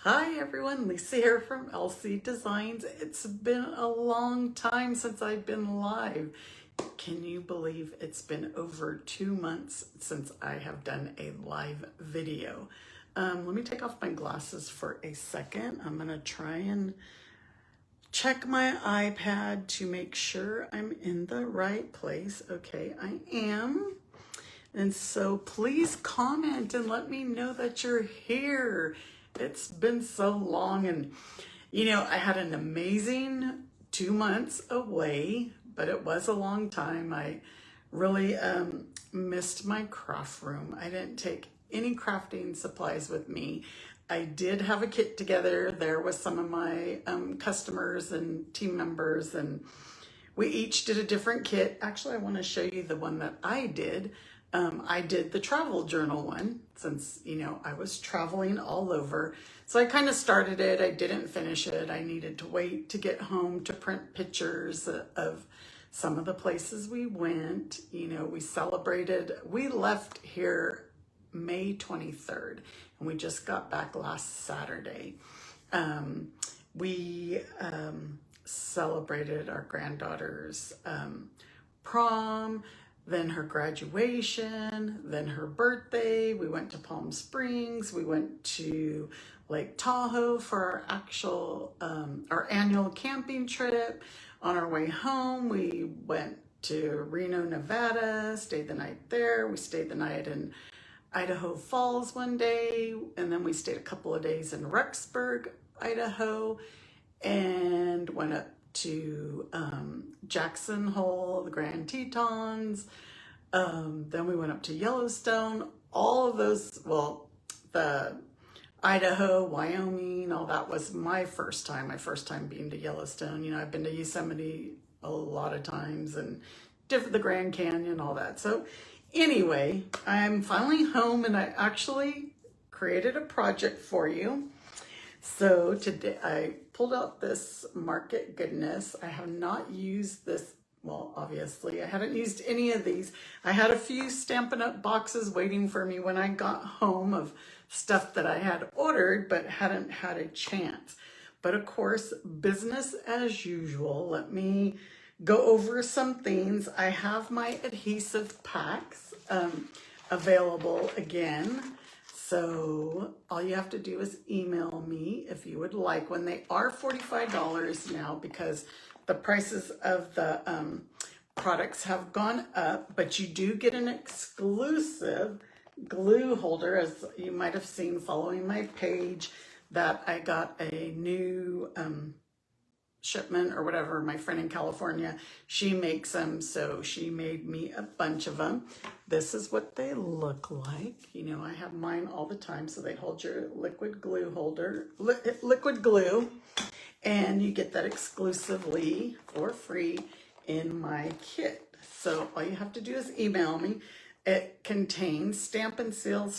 Hi everyone, Lisa here from LC Designs. It's been a long time since I've been live. Can you believe it's been over 2 months since I have done a live video? Let me take off my glasses for a second. I'm gonna try and check my iPad to make sure I'm in the right place. Okay, I am. And so please comment and let me know that you're here. It's been so long, and I had an amazing 2 months away, but it was a long time. I really missed my craft room. I didn't take any crafting supplies with me. I did have a kit together there with some of my customers and team members, and we each did a different kit. Actually, I want to show you the one that I did. I did the travel journal one since, I was traveling all over. So I kind of started it. I didn't finish it. I needed to wait to get home to print pictures of some of the places we went. We left here May 23rd and we just got back last Saturday. We celebrated our granddaughter's prom, then her graduation, then her birthday. We went to Palm Springs. We went to Lake Tahoe for our annual camping trip. On our way home, we went to Reno, Nevada, stayed the night there. We stayed the night in Idaho Falls one day, and then we stayed a couple of days in Rexburg, Idaho, and went up to Jackson Hole, the Grand Tetons. Then we went up to Yellowstone. All of those, the Idaho, Wyoming, all that was my first time being to Yellowstone. I've been to Yosemite a lot of times and the Grand Canyon, all that. So anyway, I'm finally home and I actually created a project for you. So today I pulled out this Market Goodness. I have not used this, obviously I haven't used any of these. I had a few Stampin' Up! Boxes waiting for me when I got home of stuff that I had ordered but hadn't had a chance. But of course, business as usual. Let me go over some things. I have my adhesive packs available again. So all you have to do is email me if you would like one. They are $45 now because the prices of the products have gone up, but you do get an exclusive glue holder, as you might have seen following my page, that I got a new shipment or whatever. My friend in California, she makes them, so she made me a bunch of them. This is what they look like. I have mine all the time, so they hold your liquid glue holder, liquid glue, and you get that exclusively for free in my kit. So all you have to do is email me. It contains Stampin' Seal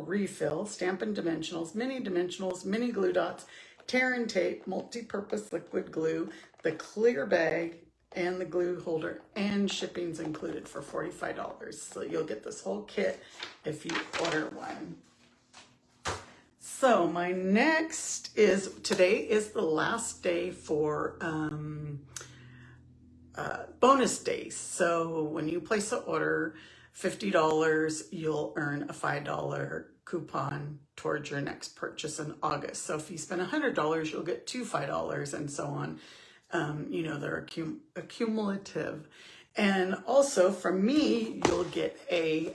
refill, Stampin' Dimensionals, mini glue dots, tear and tape, multi-purpose liquid glue, the clear bag, and the glue holder, and shipping's included for $45. So you'll get this whole kit if you order one. So my today is the last day for bonus days. So when you place an order, $50, you'll earn a $5 coupon towards your next purchase in August. So if you spend $100, you'll get two $5 and so on. They're accumulative. And also from me, you'll get a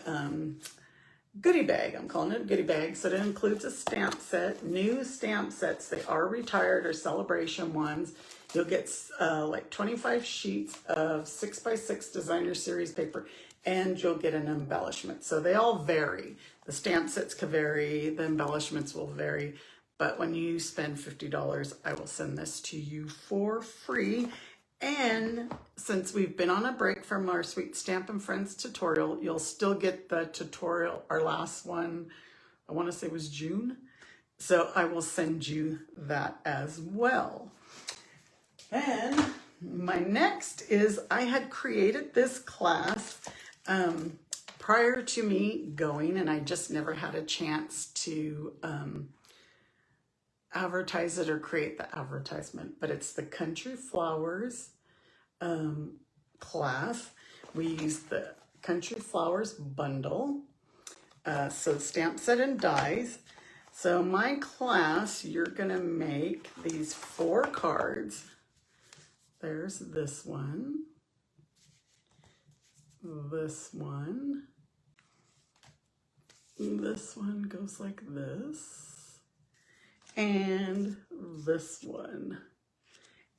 goodie bag. I'm calling it a goodie bag. So it includes a stamp set, new stamp sets. They are retired or celebration ones. You'll get like 25 sheets of 6x6 designer series paper, and you'll get an embellishment. So they all vary. The stamp sets can vary, the embellishments will vary, but when you spend $50, I will send this to you for free. And since we've been on a break from our Sweet Stampin' Friends tutorial, you'll still get the tutorial. Our last one, I want to say was June. So I will send you that as well. And my next is I had created this class prior to me going, and I just never had a chance to advertise it or create the advertisement, but it's the Country Flowers class. We use the Country Flowers bundle, so stamp set and dies. So my class, you're gonna make these 4 cards. There's this one, this one goes like this, and this one.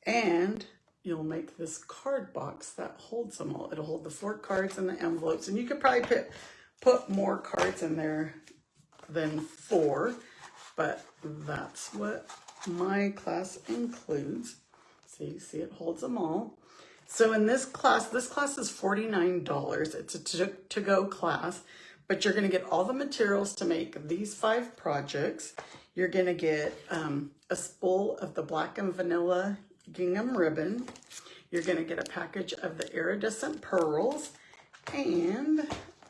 And you'll make this card box that holds them all. It'll hold the 4 cards and the envelopes, and you could probably put more cards in there than 4, but that's what my class includes. So you see it holds them all. So in this class is $49. It's a to-go class, but you're gonna get all the materials to make these 5 projects. You're gonna get a spool of the black and vanilla gingham ribbon. You're gonna get a package of the iridescent pearls and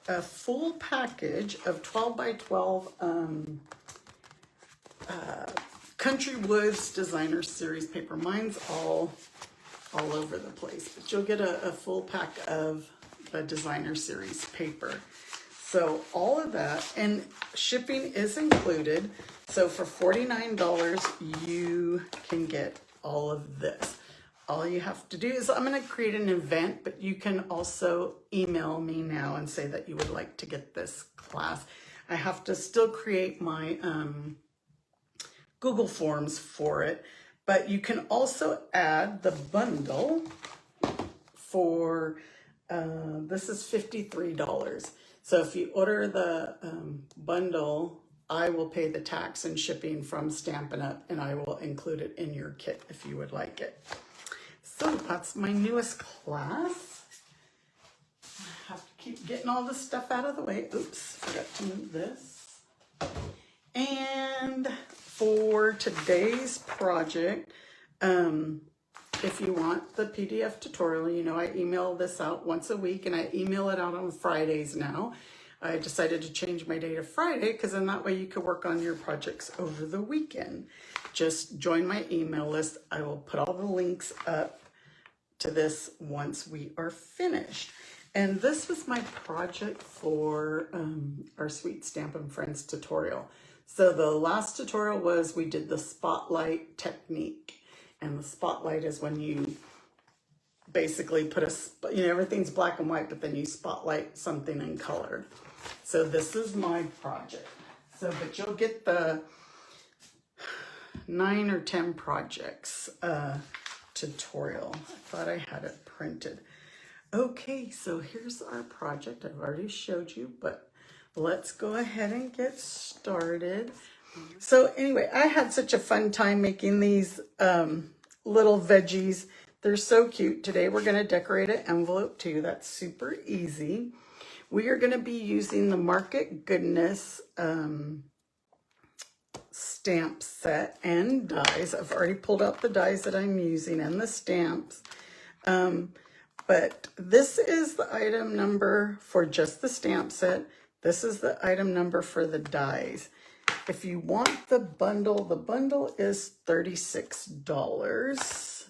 a full package of 12 by 12 Country Woods Designer Series paper. Mine's all over the place, but you'll get a full pack of the Designer Series paper. So all of that, and shipping is included. So for $49, you can get all of this. All you have to do is, I'm gonna create an event, but you can also email me now and say that you would like to get this class. I have to still create my Google Forms for it, but you can also add the bundle for, this is $53. So if you order the bundle, I will pay the tax and shipping from Stampin' Up, and I will include it in your kit if you would like it. So that's my newest class. I have to keep getting all this stuff out of the way. Oops, forgot to move this. And for today's project, if you want the PDF tutorial, you know I email this out once a week, and I email it out on Fridays now. I decided to change my day to Friday because then that way you could work on your projects over the weekend. Just join my email list. I will put all the links up to this once we are finished. And this was my project for our Sweet Stampin' Friends tutorial. So the last tutorial was we did the spotlight technique. And the spotlight is when you basically put everything's black and white, but then you spotlight something in color. So this is my project. So, but you'll get the 9 or 10 projects tutorial. I thought I had it printed. Okay, so here's our project. I've already showed you, but let's go ahead and get started. So anyway, I had such a fun time making these little veggies. They're so cute. Today we're going to decorate an envelope too. That's super easy. We are going to be using the Market Goodness stamp set and dies. I've already pulled out the dies that I'm using and the stamps. But this is the item number for just the stamp set. This is the item number for the dies. If you want the bundle is $36.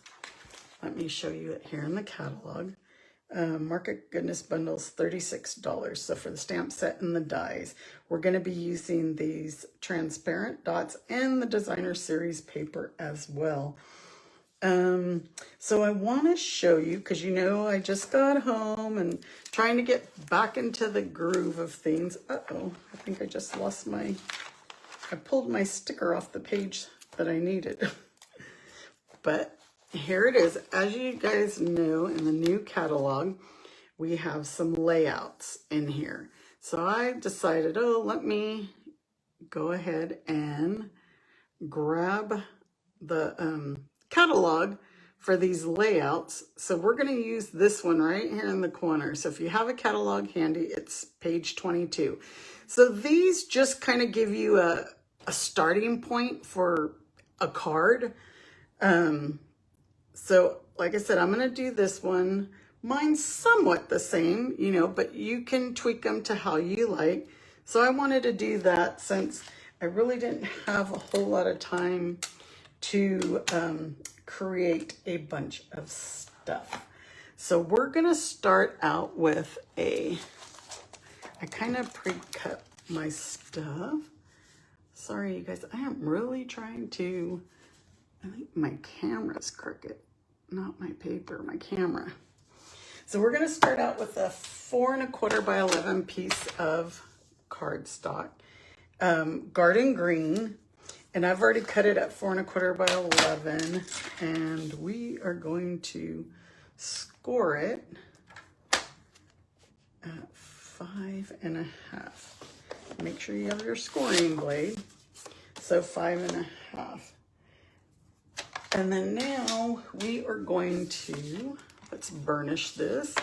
Let me show you it here in the catalog. Market Goodness bundles $36. So for the stamp set and the dies, we're going to be using these transparent dots and the Designer Series paper as well. So I want to show you, because I just got home and trying to get back into the groove of things. Uh-oh, I think I just lost I pulled my sticker off the page that I needed. But here it is. As you guys know, in the new catalog, we have some layouts in here. So I decided, let me go ahead and grab the catalog for these layouts. So we're going to use this one right here in the corner. So if you have a catalog handy, it's page 22. So these just kind of give you a starting point for a card. So like I said, I'm going to do this one. Mine's somewhat the same, but you can tweak them to how you like. So I wanted to do that since I really didn't have a whole lot of time to create a bunch of stuff. So we're gonna start out with I kind of pre-cut my stuff. Sorry, you guys, I am really trying to, I think my camera's crooked, not my paper, my camera. So we're gonna start out with a 4 1/4 by 11 piece of cardstock, garden green, and I've already cut it at 4 1/4 by 11, and we are going to score it at 5 1/2. Make sure you have your scoring blade. So 5 1/2. And then now we are going to, let's burnish this.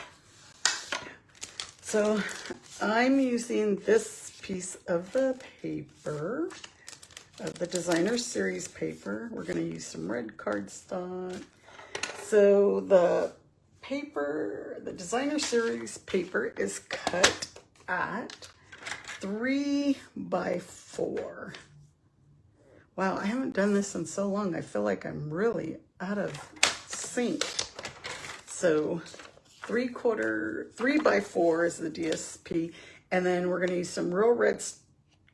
So I'm using this piece of the paper, of the designer series paper. We're going to use some red cardstock. So the paper, the designer series paper is cut at 3 by 4. Wow, I haven't done this in so long. I feel like I'm really out of sync. So 3 by 4 is the DSP. And then we're gonna use some real red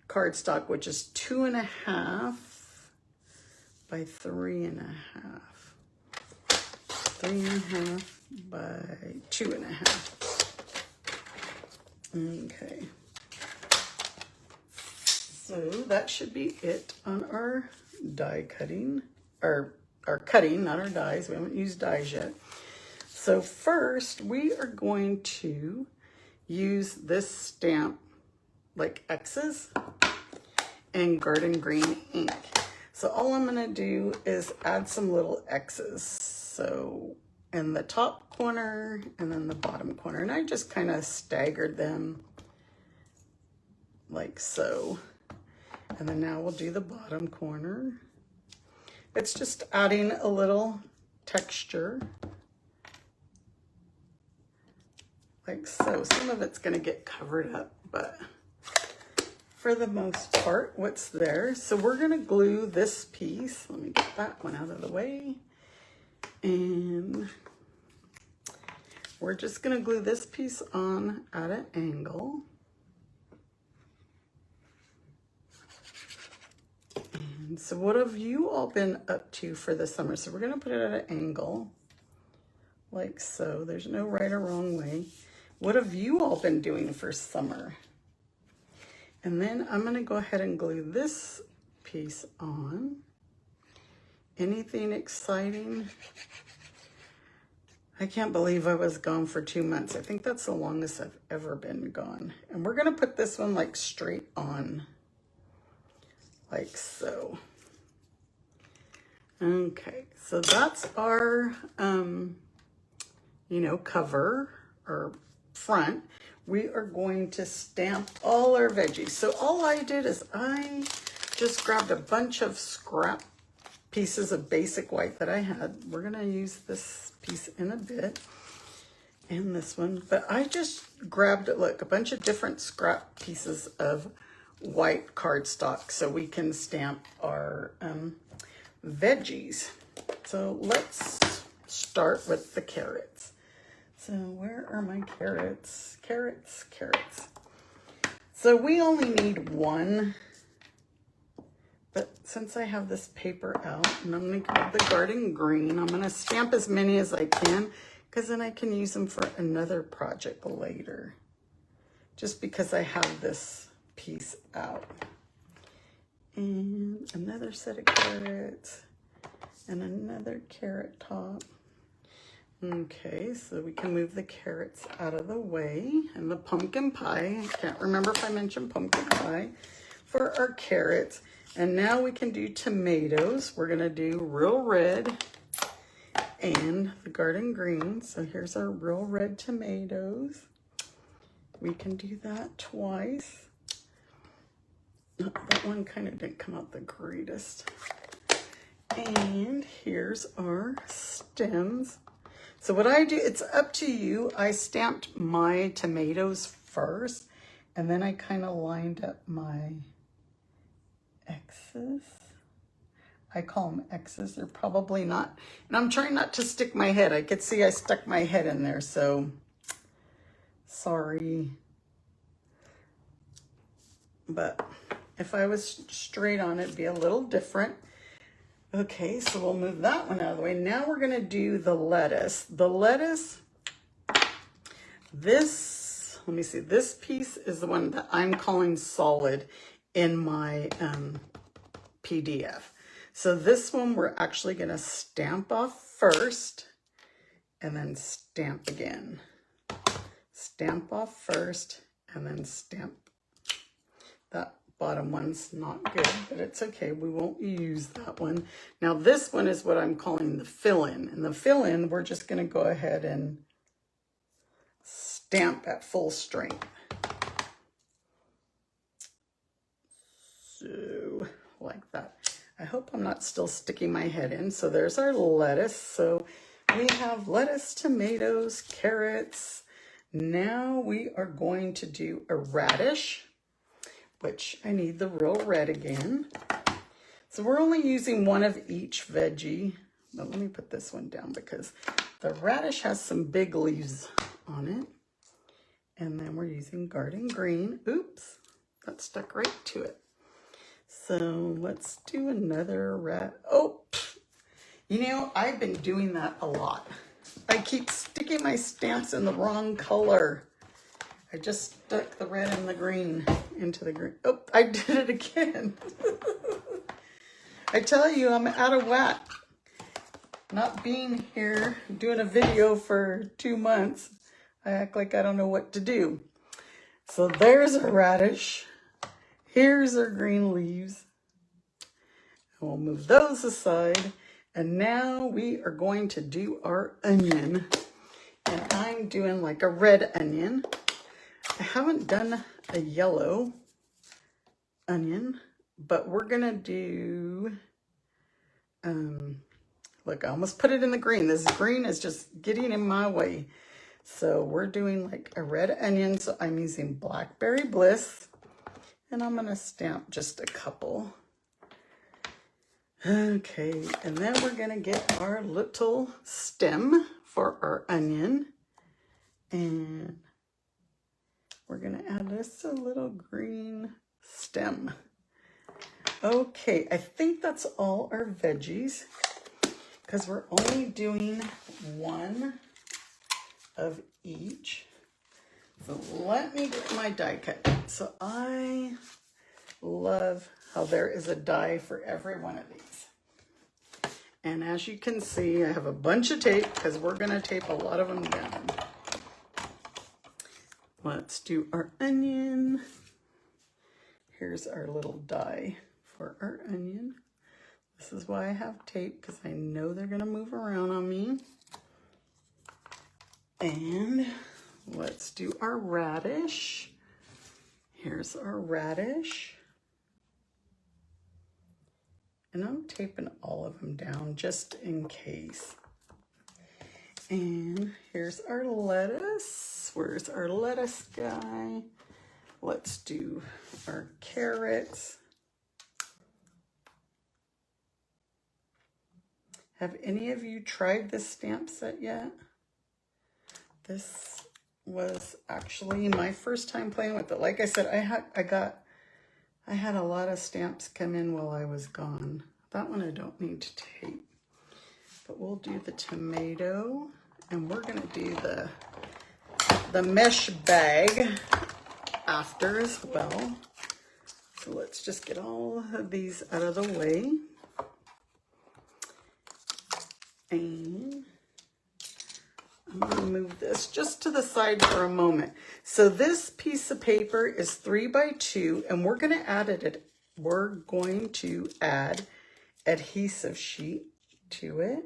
cardstock, which is 2 1/2 by 3 1/2. 3 1/2 by 2 1/2. Okay. So that should be it on our die cutting, or our cutting, not our dies. We haven't used dies yet. So first we are going to use this stamp like X's and garden green ink. So all I'm gonna do is add some little X's. So in the top corner and then the bottom corner. And I just kind of staggered them like so. And then now we'll do the bottom corner. It's just adding a little texture. Like so. Some of it's going to get covered up, but for the most part, what's there. So we're going to glue this piece. Let me get that one out of the way. And we're just going to glue this piece on at an angle. So what have you all been up to for the summer? So we're going to put it at an angle, like so. There's no right or wrong way. What have you all been doing for summer? And then I'm going to go ahead and glue this piece on. Anything exciting? I can't believe I was gone for 2 months. I think that's the longest I've ever been gone. And we're going to put this one like straight on. Like so. Okay, so that's our, cover or front. We are going to stamp all our veggies. So all I did is I just grabbed a bunch of scrap pieces of basic white that I had. We're gonna use this piece in a bit and this one, but I just grabbed, look, a bunch of different scrap pieces of white cardstock so we can stamp our veggies. So let's start with the carrots. So where are my carrots? Carrots. So we only need one, but since I have this paper out, and I'm gonna grab the garden green, I'm gonna stamp as many as I can, because then I can use them for another project later, just because I have this piece out. And another set of carrots and another carrot top. Okay, so we can move the carrots out of the way, and the pumpkin pie. I can't remember if I mentioned pumpkin pie for our carrots. And now we can do tomatoes. We're gonna do real red and the garden green. So here's our real red tomatoes. We can do that twice. That one kind of didn't come out the greatest. And here's our stems. So what I do, it's up to you. I stamped my tomatoes first, and then I kind of lined up my X's. I call them X's. They're probably not. And I'm trying not to stick my head. I could see I stuck my head in there, so sorry. But if I was straight on, it'd be a little different. Okay, so we'll move that one out of the way. Now we're going to do the lettuce. The lettuce, this, let me see, this piece is the one that I'm calling solid in my PDF. So this one we're actually going to stamp off first and then stamp again. Stamp off first and then stamp. That bottom one's not good, but it's okay. We won't use that one. Now this one is what I'm calling the fill-in. And the fill-in, we're just going to go ahead and stamp at full strength. So, like that. I hope I'm not still sticking my head in. So there's our lettuce. So we have lettuce, tomatoes, carrots. Now we are going to do a radish, which I need the real red again. So we're only using one of each veggie. But let me put this one down because the radish has some big leaves on it. And then we're using garden green. Oops, that stuck right to it. So let's do another red. Oh, you know, I've been doing that a lot. I keep sticking my stamps in the wrong color. I just stuck the red and the green into the green. Oh, I did it again. I tell you, I'm out of whack. Not being here, doing a video for 2 months, I act like I don't know what to do. So there's a radish. Here's our green leaves. And we'll move those aside. And now we are going to do our onion. And I'm doing like a red onion. I haven't done a yellow onion, but we're gonna do, look, I almost put it in the green. This green is just getting in my way. So we're doing like a red onion. So I'm using Blackberry Bliss and I'm gonna stamp just a couple. Okay, and then we're gonna get our little stem for our onion. And we're gonna add this a little green stem. Okay, I think that's all our veggies because we're only doing one of each. So let me get my die cut. So I love how there is a die for every one of these. And as you can see, I have a bunch of tape because we're gonna tape a lot of them down. Let's do our onion. Here's our little die for our onion. This is why I have tape, because I know they're gonna move around on me. And let's do our radish. Here's our radish. And I'm taping all of them down just in case. And here's our lettuce. Where's our lettuce guy? Let's do our carrots. Have any of you tried this stamp set yet? This was actually my first time playing with it. Like I said, I had a lot of stamps come in while I was gone. That one I don't need to tape. But we'll do the tomato, and we're gonna do the mesh bag after as well. So let's just get all of these out of the way. And I'm gonna move this just to the side for a moment. So this piece of paper is 3 by 2, and we're going to add adhesive sheet to it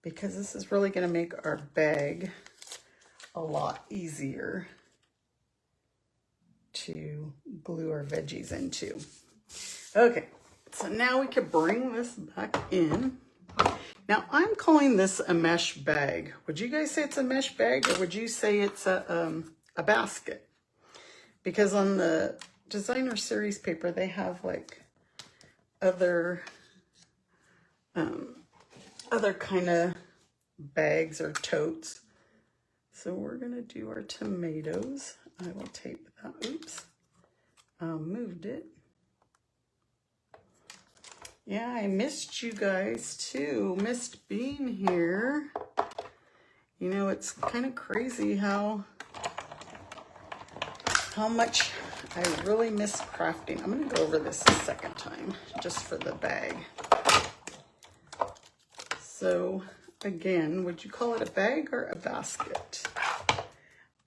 because this is really going to make our bag a lot easier to glue our veggies into. Okay, so now we can bring this back in. Now I'm calling this a mesh bag. Would you guys say it's a mesh bag, or would you say it's a basket? Because on the designer series paper, they have like other other kind of bags or totes. So we're gonna do our tomatoes. I will tape that. Oops, moved it. Yeah, I missed you guys too. Missed being here. You know, it's kind of crazy how much I really miss crafting. I'm gonna go over this a second time just for the bag. So again, would you call it a bag or a basket?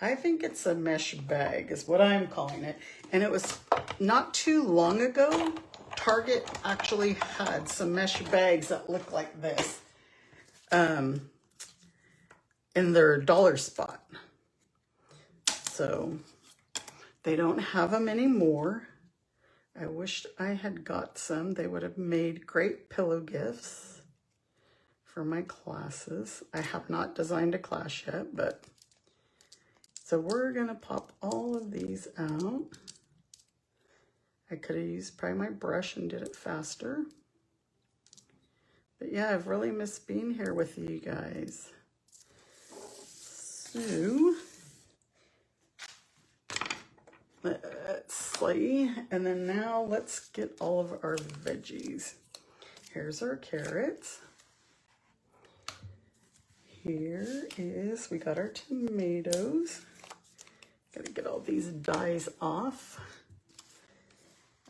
I think it's a mesh bag is what I'm calling it. And it was not too long ago, Target actually had some mesh bags that look like this in their dollar spot. So they don't have them anymore. I wished I had got some. They would have made great pillow gifts for my classes. I have not designed a class yet, but so we're gonna pop all of these out. I could have used probably my brush and did it faster. But yeah, I've really missed being here with you guys. So let's see. And then now let's get all of our veggies. Here's our carrots. Here is, we got our tomatoes. Gotta get all these dies off.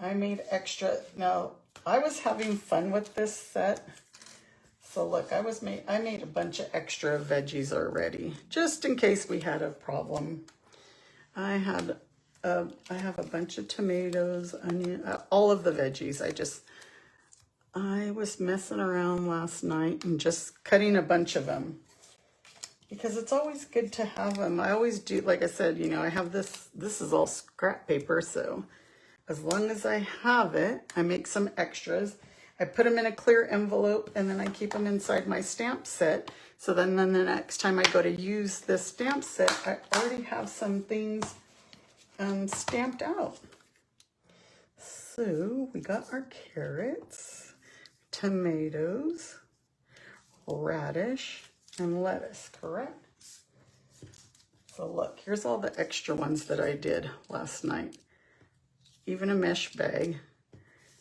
I made extra. Now, I was having fun with this set. So look, I made a bunch of extra veggies already, just in case we had a problem. I have a bunch of tomatoes, onion, all of the veggies. I was messing around last night and just cutting a bunch of them because it's always good to have them. I always do, like I said, you know, I have this is all scrap paper, so as long as I have it, I make some extras. I put them in a clear envelope and then I keep them inside my stamp set. So then the next time I go to use this stamp set, I already have some things stamped out. So we got our carrots, tomatoes, radish, and lettuce, correct? So look, here's all the extra ones that I did last night. Even a mesh bag.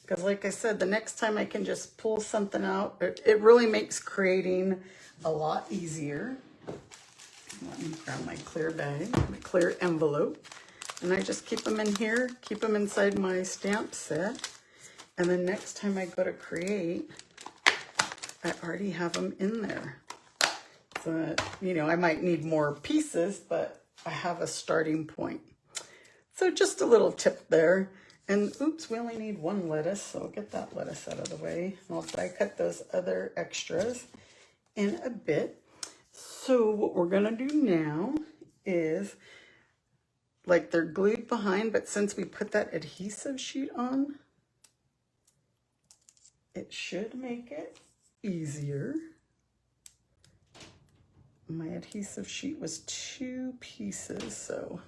Because like I said, the next time I can just pull something out. It really makes creating a lot easier. Let me grab my clear bag, my clear envelope. And I just keep them in here, keep them inside my stamp set. And then next time I go to create, I already have them in there. So that, you know, I might need more pieces, but I have a starting point. So just a little tip there. And oops, we only need one lettuce, so I'll get that lettuce out of the way. And I'll die cut those other extras in a bit. So what we're gonna do now is, like they're glued behind, but since we put that adhesive sheet on, it should make it easier. My adhesive sheet was 2 pieces, so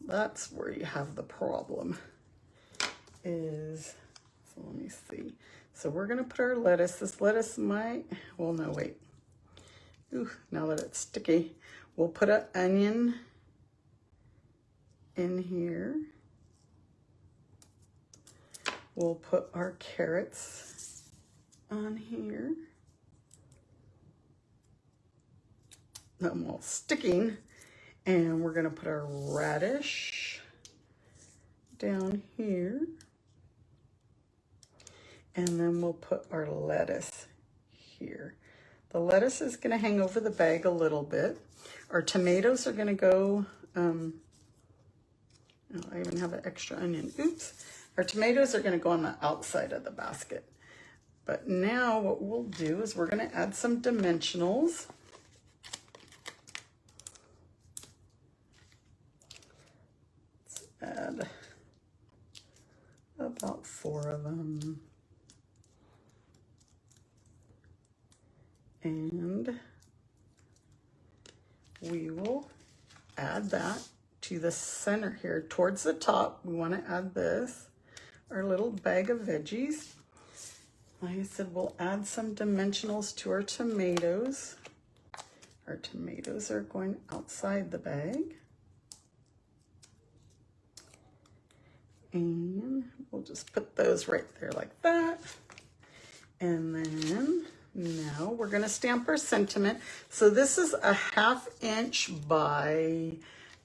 that's where you have the problem is, so let me see. So we're gonna put our lettuce. This lettuce might, well, no, wait. Ooh, now that it's sticky, we'll put an onion in here. We'll put our carrots on here. I'm all sticking. And we're gonna put our radish down here. And then we'll put our lettuce here. The lettuce is gonna hang over the bag a little bit. Our tomatoes are gonna go, oh, I even have an extra onion, oops. Our tomatoes are gonna go on the outside of the basket. But now what we'll do is we're gonna add some dimensionals. Add about 4 of them. And we will add that to the center here, towards the top. We want to add this, our little bag of veggies. Like I said, we'll add some dimensionals to our tomatoes. Our tomatoes are going outside the bag. And we'll just put those right there like that. And then now we're gonna stamp our sentiment. So this is a 1/2 inch by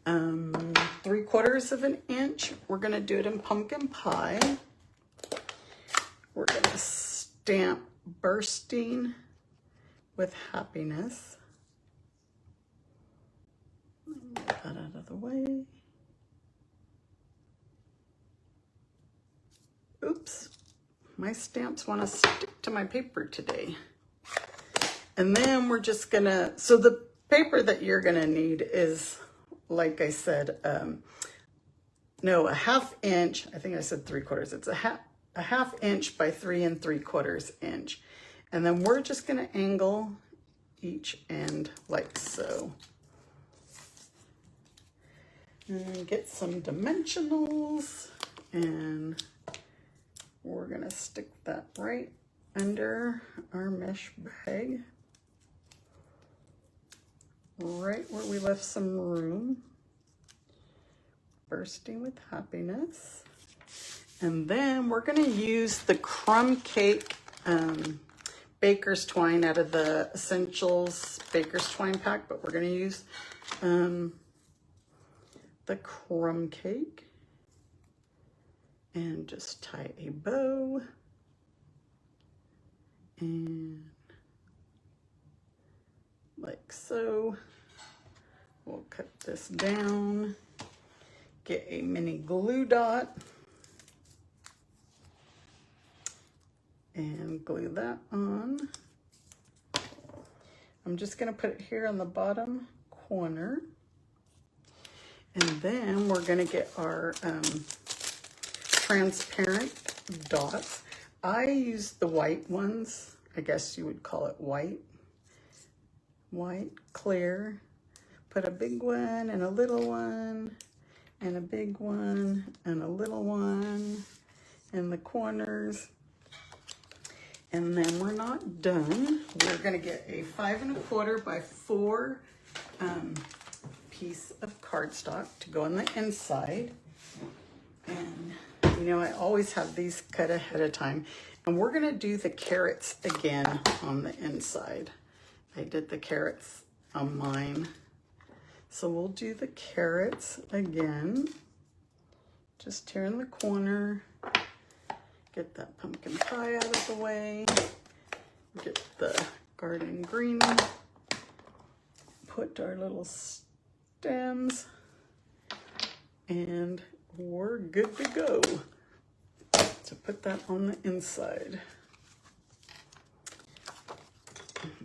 3/4 of an inch. We're gonna do it in pumpkin pie. We're gonna stamp bursting with happiness. Get that out of the way. Oops, my stamps want to stick to my paper today. And then we're just gonna, so the paper that you're gonna need is, like I said, no, a 1/2 inch, I think I said 3/4. It's a 1/2 inch by 3 3/4 inch. And then we're just gonna angle each end like so. And get some dimensionals, and we're gonna stick that right under our mesh bag, right where we left some room. Bursting with happiness. And then we're gonna use the crumb cake baker's twine out of the Essentials baker's twine pack, but we're gonna use the crumb cake. And just tie a bow, and like so. We'll cut this down, get a mini glue dot, and glue that on. I'm just gonna put it here on the bottom corner. And then we're gonna get our transparent dots. I use the white ones. I guess you would call it white. White, clear. Put a big one and a little one and a big one and a little one in the corners. And then we're not done. We're gonna get a 5 1/4 by 4 piece of cardstock to go on the inside. And you know, I always have these cut ahead of time. And we're gonna do the carrots again on the inside. I did the carrots on mine. So we'll do the carrots again. Just here in the corner. Get that pumpkin pie out of the way. Get the garden green. Put our little stems. And we're good to go. So put that on the inside.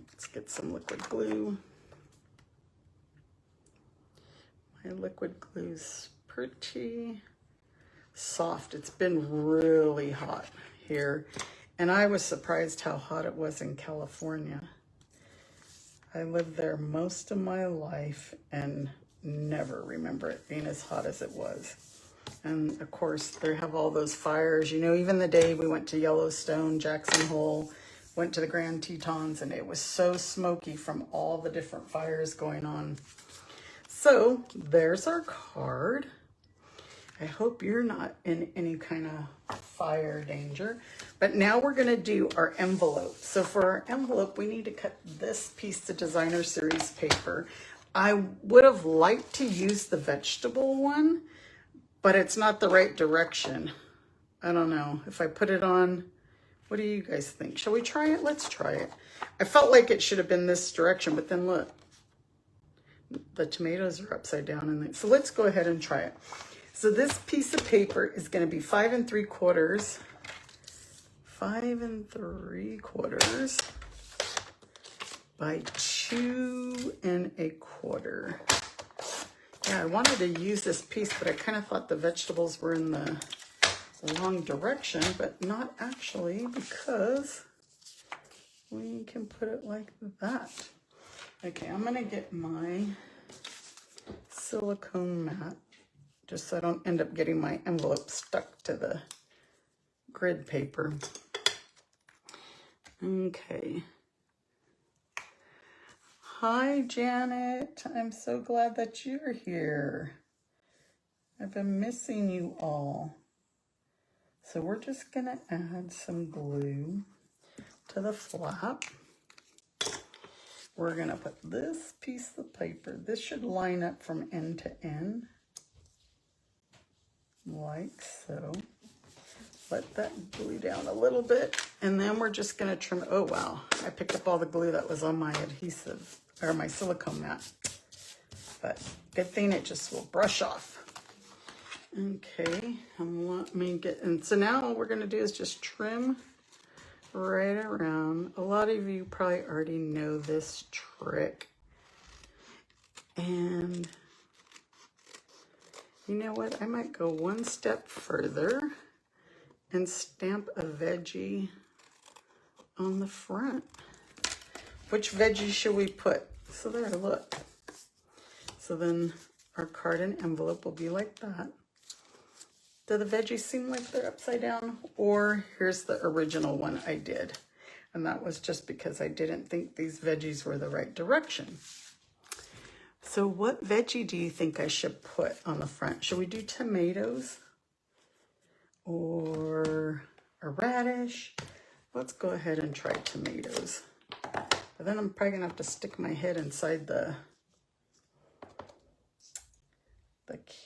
Let's get some liquid glue. My liquid glue's pretty soft. It's been really hot here, and I was surprised how hot it was in California. I lived there most of my life and never remember it being as hot as it was. And of course, they have all those fires. You know, even the day we went to Yellowstone, Jackson Hole, went to the Grand Tetons, and it was so smoky from all the different fires going on. So there's our card. I hope you're not in any kind of fire danger. But now we're gonna do our envelope. So for our envelope, we need to cut this piece of designer series paper. I would have liked to use the vegetable one, but it's not the right direction. I don't know. If I put it on, what do you guys think? Shall we try it? Let's try it. I felt like it should have been this direction, but then look, the tomatoes are upside down. So let's go ahead and try it. So this piece of paper is going to be 5 3/4, 5 3/4 by 2 1/4. Yeah, I wanted to use this piece, but I kind of thought the vegetables were in the wrong direction, but not actually, because we can put it like that. Okay, I'm going to get my silicone mat, just so I don't end up getting my envelope stuck to the grid paper. Okay. Hi, Janet. I'm so glad that you're here. I've been missing you all. So we're just gonna add some glue to the flap. We're gonna put this piece of paper. This should line up from end to end, like so. Let that glue down a little bit, and then we're just gonna trim. Oh wow, I picked up all the glue that was on my adhesive, or my silicone mat. But good thing it just will brush off. Okay, and let me get, and so now all we're gonna do is just trim right around. A lot of you probably already know this trick. And you know what? I might go one step further and stamp a veggie on the front. Which veggie should we put? So there, look. So then our card and envelope will be like that. Do the veggies seem like they're upside down? Or here's the original one I did. And that was just because I didn't think these veggies were the right direction. So what veggie do you think I should put on the front? Should we do tomatoes? Or a radish? Let's go ahead and try tomatoes. But then I'm probably gonna have to stick my head inside the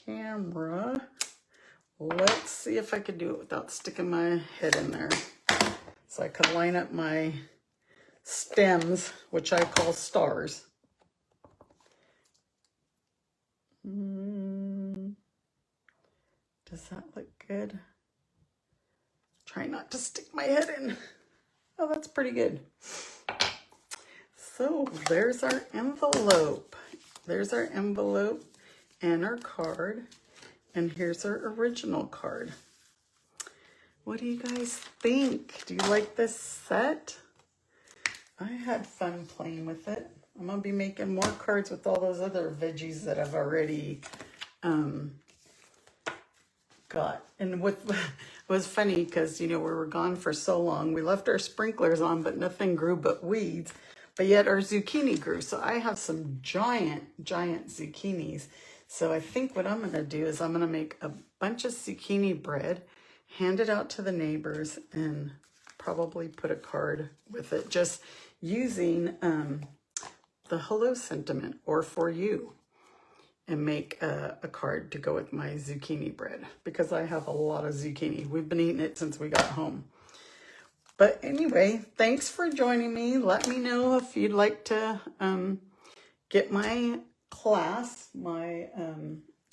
camera. Let's see if I could do it without sticking my head in there. So I could line up my stems, which I call stars. Does that look good? Try not to stick my head in. Oh, that's pretty good. So there's our envelope. There's our envelope and our card. And here's our original card. What do you guys think? Do you like this set? I had fun playing with it. I'm gonna be making more cards with all those other veggies that I've already got. And it was funny because, you know, we were gone for so long. We left our sprinklers on, but nothing grew but weeds. But yet our zucchini grew. So I have some giant zucchinis. So I think what I'm gonna do is I'm gonna make a bunch of zucchini bread, hand it out to the neighbors, and probably put a card with it, just using the hello sentiment or for you, and make a card to go with my zucchini bread because I have a lot of zucchini. We've been eating it since we got home. But anyway, thanks for joining me. Let me know if you'd like to get my class, my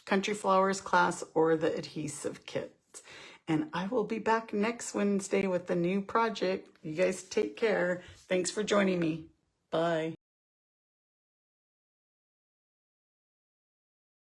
Country Flowers class, or the adhesive kits. And I will be back next Wednesday with a new project. You guys take care. Thanks for joining me. Bye.